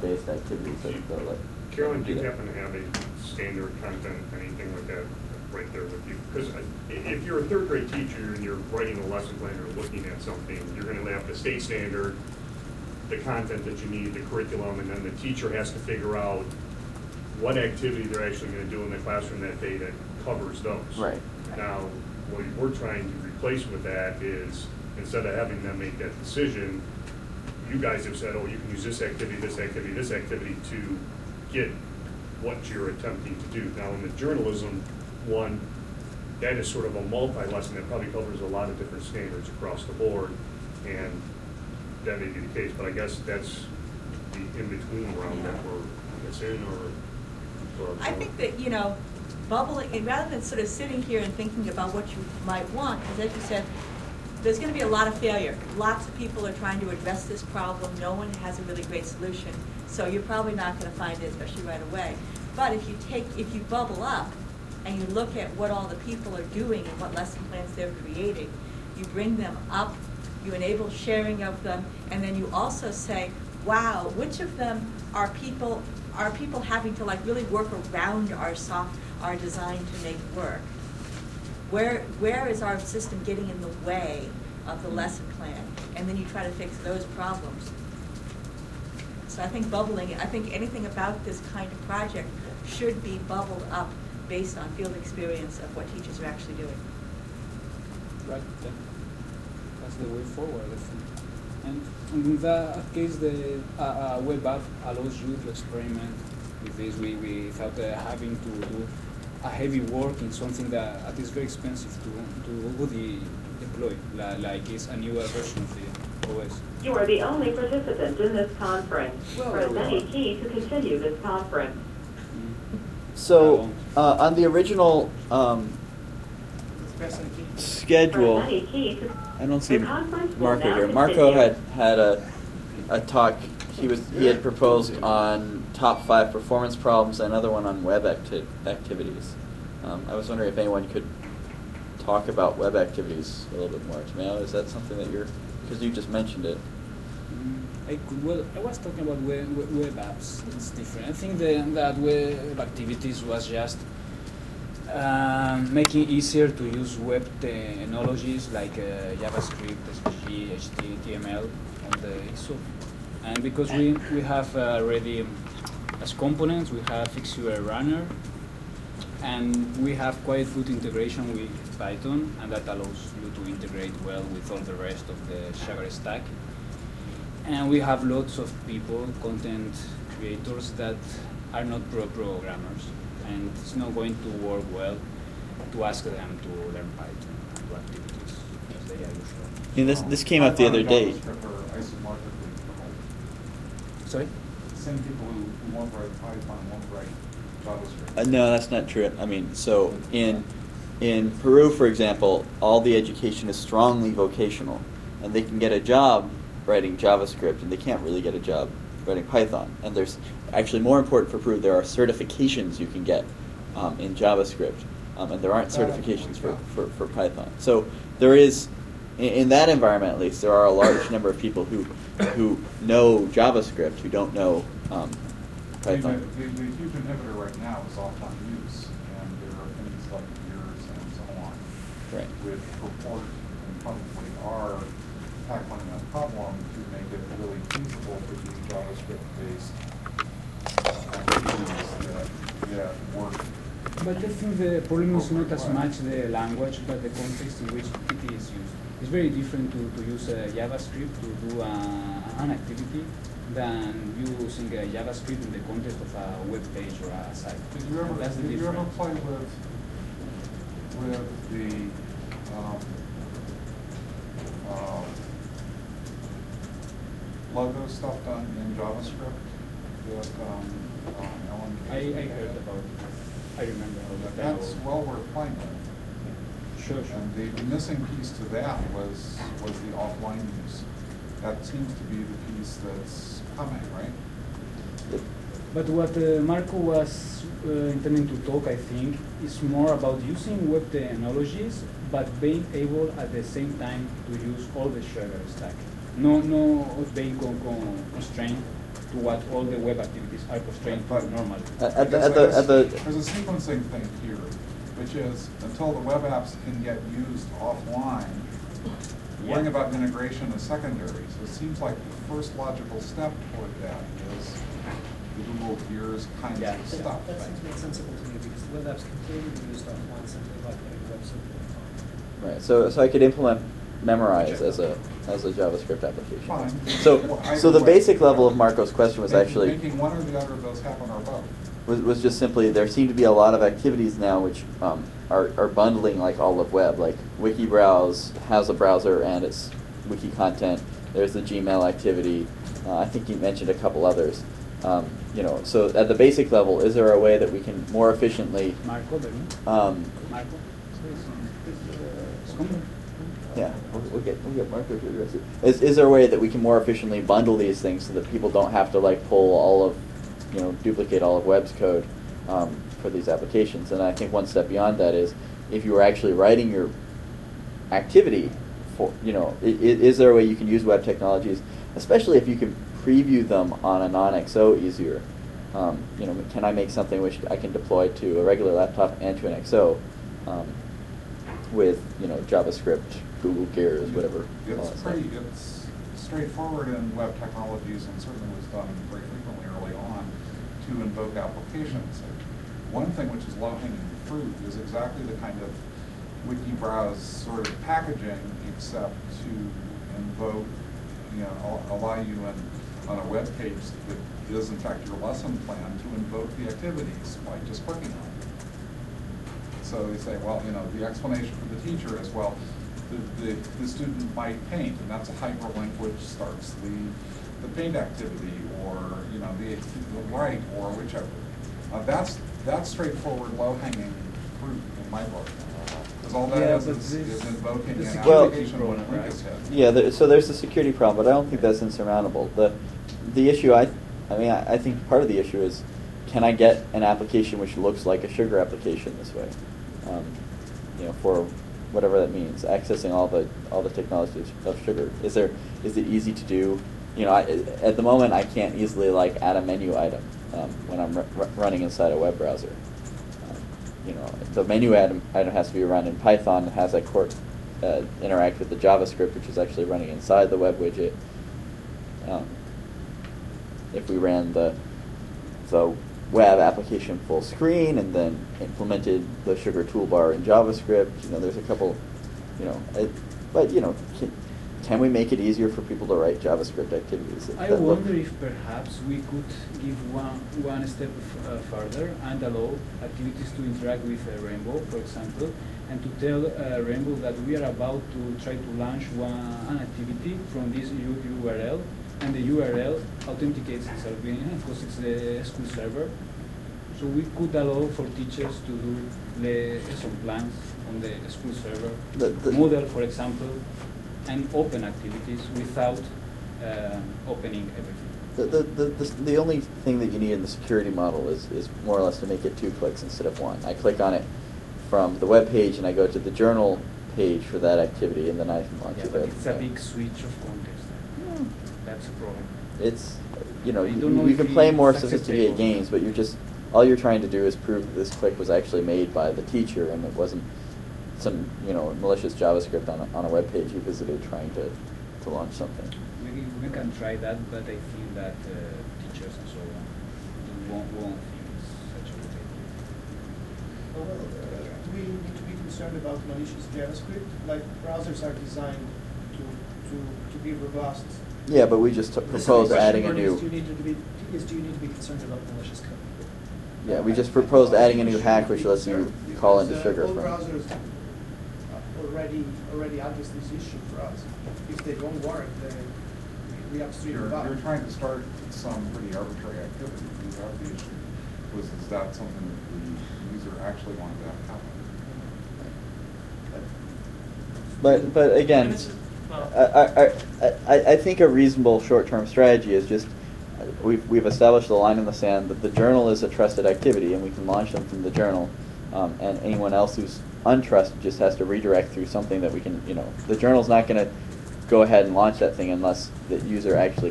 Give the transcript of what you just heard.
web-based activities that like. Carolyn, do you happen to have a standard content, anything like that, right there with you? Because if you're a third grade teacher and you're writing a lesson plan or looking at something, you're going to have the state standard, the content that you need, the curriculum, and then the teacher has to figure out what activity they're actually going to do in the classroom that day that covers those. Right. Now, what we're trying to replace with that is, instead of having them make that decision, you guys have said, oh, you can use this activity, this activity, this activity to get what you're attempting to do. Now, in the journalism one, that is sort of a multi-lesson that probably covers a lot of different standards across the board, and that may be the case, but I guess that's the in-between realm that it's in, or I think that, you know, bubbling, and rather than sort of sitting here and thinking about what you might want, because as you said, there's going to be a lot of failure. Lots of people are trying to address this problem. No one has a really great solution. So you're probably not going to find it, especially right away. But if you bubble up and you look at what all the people are doing and what lesson plans they're creating, you bring them up, you enable sharing of them, and then you also say, wow, which of them are people having to like really work around our design to make work? Where is our system getting in the way of the lesson plan? And then you try to fix those problems. So I think anything about this kind of project should be bubbled up based on field experience of what teachers are actually doing. Right, that's the way forward, I think. And in that case, the web app allows you to experiment with this without having to do a heavy work in something that is very expensive to deploy, like it's a newer version of the OS. You are the only participant in this conference. Press any key to continue this conference. So on the original schedule, I don't see Marco here. Marco had a talk. He had proposed on top 5 performance problems and another one on web activities. I was wondering if anyone could talk about web activities a little bit more. Tameo, is that something that because you just mentioned it? I was talking about web apps. It's different. I think that web activities was just making it easier to use web technologies like JavaScript, SVG, HTML on the ISO. And because we have already, as components, we have Fixure Runner, and we have quite good integration with Python, and that allows you to integrate well with all the rest of the Sugar stack. And we have lots of people, content creators, that are not programmers, and it's not going to work well to ask them to learn Python and do activities as they are usual. This came up the other day. Sorry? Same people who won't write Python won't write JavaScript. No, that's not true. I mean, so in Peru, for example, all the education is strongly vocational, and they can get a job writing JavaScript, and they can't really get a job writing Python. And there's actually, more important for Peru, there are certifications you can get in JavaScript, and there aren't certifications for Python. So there is, in that environment at least, there are a large number of people who know JavaScript who don't know Python. The huge inhibitor right now is off-on use, and there are things like years and so on. Right. With purport and probably are tackling that problem to make it really feasible to do JavaScript-based activities that work. But I think the problem is not as much the language, but the context in which it is used. It's very different to use JavaScript to do an activity than using JavaScript in the context of a web page or a site. Did you ever play with the logo stuff done in JavaScript with Ellen I heard about it. I remember how that That's well worth playing with. Sure. And the missing piece to that was the offline use. That seems to be the piece that's coming, right? But what Marco was intending to talk, I think, is more about using web technologies, but being able at the same time to use all the Sugar stack. No being constrained to what all the web activities are constrained to normally. There's a sequencing thing here, which is until the web apps can get used offline, worrying about integration is secondary. So it seems like the first logical step toward that is the Google Gears kinds Yeah. of stuff. That seems to make sensible to me, because the web apps can clearly be used offline simply by putting a web server on. Right. So I could implement Memorize as a JavaScript application. Fine. So Well, so the either way. basic level of Marco's question was actually Making one or the other of those happen or both. was just simply there seem to be a lot of activities now which are bundling like all of web, like WikiBrowse has a browser and it's wiki content. There's the Gmail activity. I think you mentioned a couple others. So at the basic level, is there a way that we can more efficiently? Marco, the Um, Marco. yeah, we'll get Marco to address it. Is there a way that we can more efficiently bundle these things so that people don't have to like pull all of, duplicate all of web's code for these applications? And I think one step beyond that is if you were actually writing your activity for, is there a way you can use web technologies, especially if you can preview them on a non-XO easier? Can I make something which I can deploy to a regular laptop and to an XO with, JavaScript, Google Gears, whatever. It's straightforward in web technologies and certainly was done very frequently early on to invoke applications. One thing which is low-hanging fruit is exactly the kind of WikiBrowse sort of packaging, except to invoke, allow you on a web page that is in fact your lesson plan to invoke the activities by just clicking on it. So they say, well, the explanation for the teacher is, well, the student might paint, and that's a hyperlink which starts the paint activity, or the write, or whichever. That's straightforward, low-hanging fruit in my book, because all that is invoking an application when a link is hit. Yeah, so there's a security problem, but I don't think that's insurmountable. The issue, I think part of the issue is, can I get an application which looks like a Sugar application this way? For whatever that means, accessing all the technologies of Sugar. Is it easy to do? At the moment, I can't easily add a menu item when I'm running inside a web browser. The menu item has to be run in Python and has that interact with the JavaScript, which is actually running inside the web widget. If we ran the web application full screen and then implemented the Sugar toolbar in JavaScript, there's a couple, can we make it easier for people to write JavaScript activities? I wonder if perhaps we could give one step further and allow activities to interact with Rainbow, for example, and to tell Rainbow that we are about to try to launch an activity from this URL, and the URL authenticates itself because it's the school server. So we could allow for teachers to do lesson plans on the school server, Moodle, for example, and open activities without opening everything. The only thing that you need in the security model is more or less to make it 2 clicks instead of 1. I click on it from the web page and I go to the journal page for that activity, and then I can launch it. But it's a big switch of context. Yeah. That's a problem. It's I don't know you if can play more it's sophisticated acceptable. games, but all you're trying to do is prove that this click was actually made by the teacher and it wasn't some malicious JavaScript on a web page you visited trying to launch something. We can try that, but I think that teachers and so on won't think it's such a good idea. Do we need to be concerned about malicious JavaScript? Like, browsers are designed to be robust. Yeah, but we just proposed adding a new. Do you need to be concerned about malicious code? Yeah, we just proposed adding a new hack which lets you call into Sugar All from. browsers already address this issue for us. If they don't work, then we upstream You're about. trying to start some pretty arbitrary activity. The issue is that something that the user actually wanted to have happen? But again, I think a reasonable short-term strategy is just we've established the line in the sand that the journal is a trusted activity and we can launch them from the journal, and anyone else who's untrusted just has to redirect through something that we can, the journal's not going to go ahead and launch that thing unless the user actually